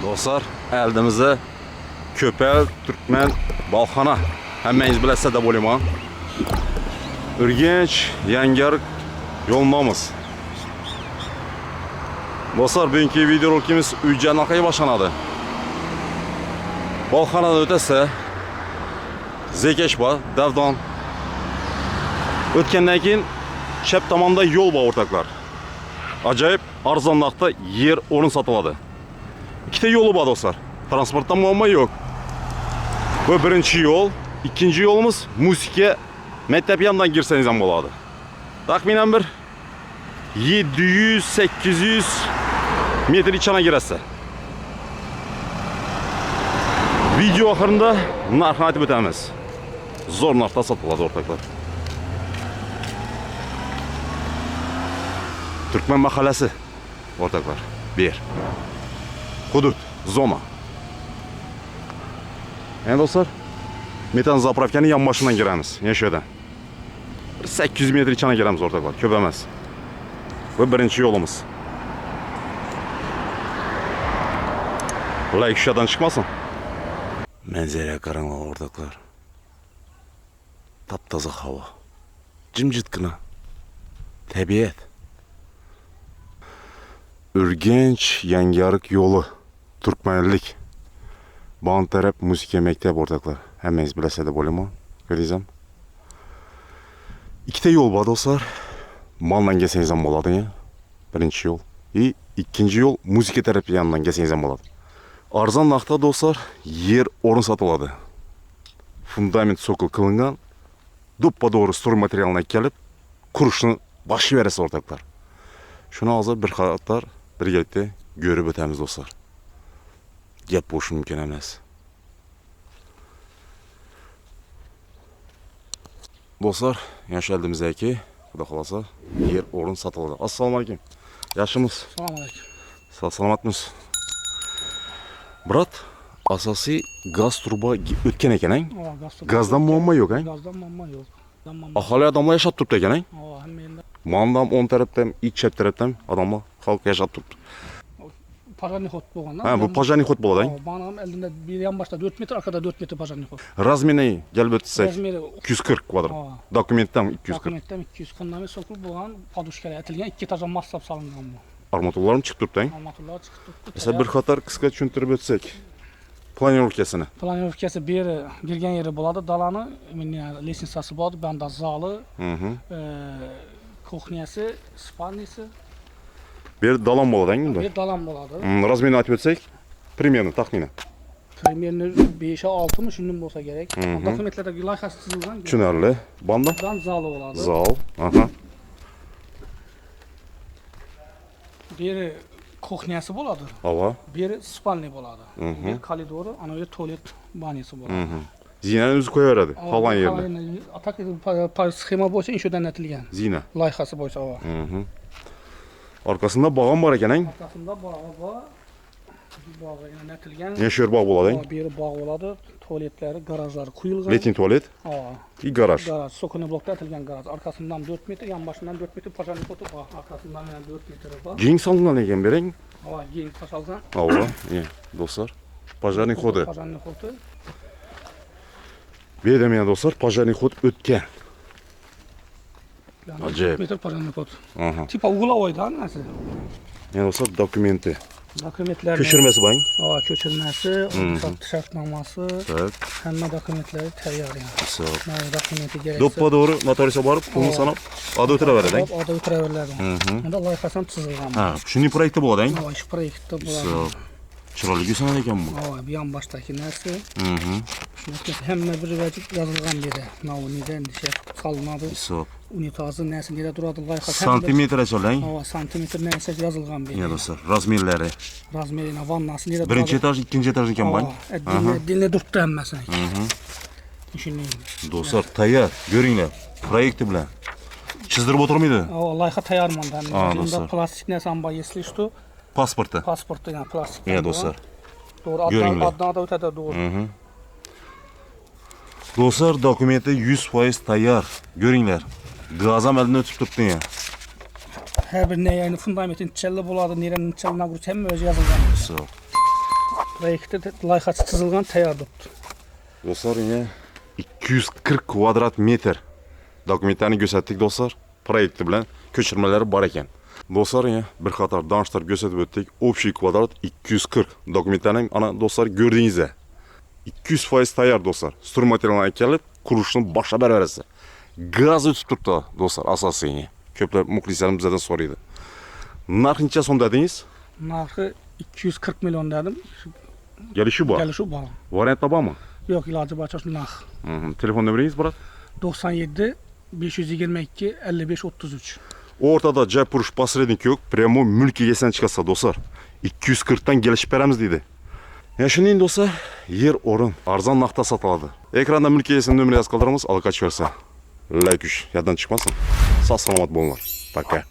Dostlar, eldimizde Köpel, Türkmen, Balxana. Həmməniz biləsiz də bo'lima. Urgench, Yangiariq yo'llamamiz. Dostlar, bugünkü videorolikimiz Uyjanaqaga boshlandi. Balxanadan o'tasa Zekesh bor, Davdon. O'tgandan keyin chap tomonda yo'l bor o'rtoqlar. Ajoyib arzon narxda yer o'rin sotiladi. İkide yolu var dostlar. Transportta muamma yok. Bu birinci yol. İkinci yolumuz Musike Mektep yanından girseniz ham bo'ladi. Taxminan bir 700-800 metr içine girerse. Video ahırında narxını aytib o'tamiz. Zo'r narxda sotiladi o'rtoqlar. Türkmen mahallesi o'rtoqlar. Bir. Hudud, zona. Yani dostlar, metan zapravkanın yan başından giremiz. Ne şöyle? 800 metre içine giremiz ortaklar. Köpemez. Bu birinci yolumuz. Olay kuşadan çıkmasın. Manzara karanlığı ortaklar. Taptaza hava. Cimcitkina. Tabiat. Urgench, Yangiariq yolu. Türkmenlik. Bağın taraf Musike Mektep ortaklar. Həmməniz biləsiz də bo'lima. Görəcəm. İkide yol var dostlar. Malla gelseniz ham bo'ladi ya. Birinci yol. İkinci yol Musike tarafı yanından gelseniz ham bo'ladi. Arzon narxda dostlar yer o'rin sotiladi. Fundament sokul qilingan. Duppa doğru stur materialına kelib qurishni boshlayverasiz o'rtoqlar. Shuni hozir bir qator birgalikda ko'rib o'tamiz dostlar. Gap bo'lishi mumkin emas. Dostlar, yosh eldimizdagi xudo xolasa yer o'rin sotiladi. Assalomu alaykum. Yaxshimiz? Assalomu alaykum. Salomatmisiz? Brat, asosiy gaz turba o'tgan ekan-a? Gazdan muammo yo'q, a? Gazdan muammo yo'q. Aholi odamlar yashab turibdi ekan-a? Hamma endi Mandam 10 tarafdan, iç chap tarafdan adamlar xalq yashab turibdi. pajani xot bo'lganda. Ha, bu pajani xot bo'ladi. Bana ham eldinda bir yan başta 4 metr, arkada 4 metr pajani xot. Razmeri gelib o'tsak Razmeri 240 kvadrat. Dokumentdan 240. Dokumentdan 240 qanday sokul bo'lgan, podushkalar atilgan, ikki etajdan massab solingan bu. Armaturlarım chiqib turibdi. Armaturlar chiqib turibdi. Mesela bir qator qisqa tushuntirib o'tsak planirovkasini. Planirovkasi beri girgan yeri bo'ladi, dalani, lestnitsasi bor, banda zali, kuxnyasi, spalnisi. Bir dalan bo'ladi bunda. Bir dalan bo'ladi. Razmerini aytib o'tsak, примерно taxminan. Примерно 5-6 mı şundan olsa gerek. Dokumentlerde loyihasi chizilgan. Tushunarli. Banda? Dan zali bo'ladi. Zal. Aha. Biri kuxnyasi bo'ladi. Ava. Biri spalniy bo'ladi. Bir koridori, ana bu tualet banyasi bo'ladi. Zinani o'zi qo'yaveradi, xohlagan yerda. Atak sxema bo'yicha inshodan natilgan. Zina. Loyihasi bo'yicha ava. Arkasında bağım var ekan-a? Orqasida bog'i bor. Bog'i natilgan. Necha bog' bo'ladi? Biri bog' bo'ladi, tualetlari, garajlari quyilgan. Letin tualet. Ava. И garaj. Garaj, sokunli blokda atilgan garaj. Arkasından 4 metr, yan başından 4 metr pajani xoti bor. Arkasından yana 4 metr bor. Keng solingan ekan berang. Ava, keng qasalgan. Ava, dostlar. Pajani xodi. Pajani xoti. Bu yerda mena dostlar, pajani xod o'tgan. Acayip. Metr pajani xoti. Aha. Tipa uglovoydan nasi. Mena dostlar dokumenti. Dokumentlar. Ko'chirmasi bor. Ava, ko'chirmasi, shartnomasi, Evet. hamma dokumentlari tayyor yani. Hisob. Mana dokumenti kerak. Doppa doğru notariusga borib, pulni sanab, ada o'tiraveradi. Oda o'tiraveradi. Unda loyihasi ham tuzilgan. Ha, shunday proyekti bo'ladi. Ava, shu proyektda bo'ladi. Hisob. Chiroyli sanad ekan bu. Ava, bu yan başdaki narsa. Shunday hamma bir vajib yozilgan dedi. Mana nidan disha solinadi. Hisob. Unitazı nasi nerede duradi loyihasi. Santimetre so'lang. Ava, santimetr narsa yozilgan bu. Ya dostlar, razmerlari. Razmerina vannasi nerede duradi? Birinchi etaj, ikkinchi etaj ekan bu. Dilne duribdi hammasini. Shunday. Dostlar, tayyor. Ko'ringlar. Proyekti bilan. Chizdirib o'tirmaydi. Ava, loyiha tayyor manda. dostlar. Bunda plastik narsa ham bor, если что. Pasporti. Pasportda yani plastik. Ya dostlar. Doğru, Ko'ringlar. addan da o'tadi, doğru. Dostlar, dokumenti 100% tayyor. Ko'ringlar. Gaz ham eldan o'tib turibdi ya. Her bir ne yani fundamentin çelle buladı, nerenin çelle nagru hem öyle yazılgan. So. Proyektdə layihəsi çizilgan tayyor durubdu. Dostlar yine 240 kvadrat metr dokumentlerini gösterdik dostlar. Proyekti bilen köçürmeleri var eken. Dostlar yine bir qatar danışlar gösterip öttik. Общий kvadrat 240 dokumentlerini ana dostlar gördüğünüzde 200% tayyor dostlar. Stur materialına kelip kuruluşunu başa berberesi. Gaz ötüp tuttu dostlar asası yine. Köpler muhlislerim bizden soruydu. Narxınca son dediniz? Narxı 240 milyon dedim. Gelişi bu. Gəlişi bu. Variant da var mı? Yok, ilacı başa şu narx. Telefon numarayız Murat? 97 522 55 33. Ortada Jaipur basrednik yok. Premo mülk egesinden çıkarsa dostlar. 240'tan gelişip veremiz dedi. Ya şimdi dostlar yer orun arzan nakta satıladı. Ekranda mülk egesinin nömrə yazı kaldırımız alıkaç verse. Like 3 yadan çıkmasın. Sağ salamat bollar. Пока.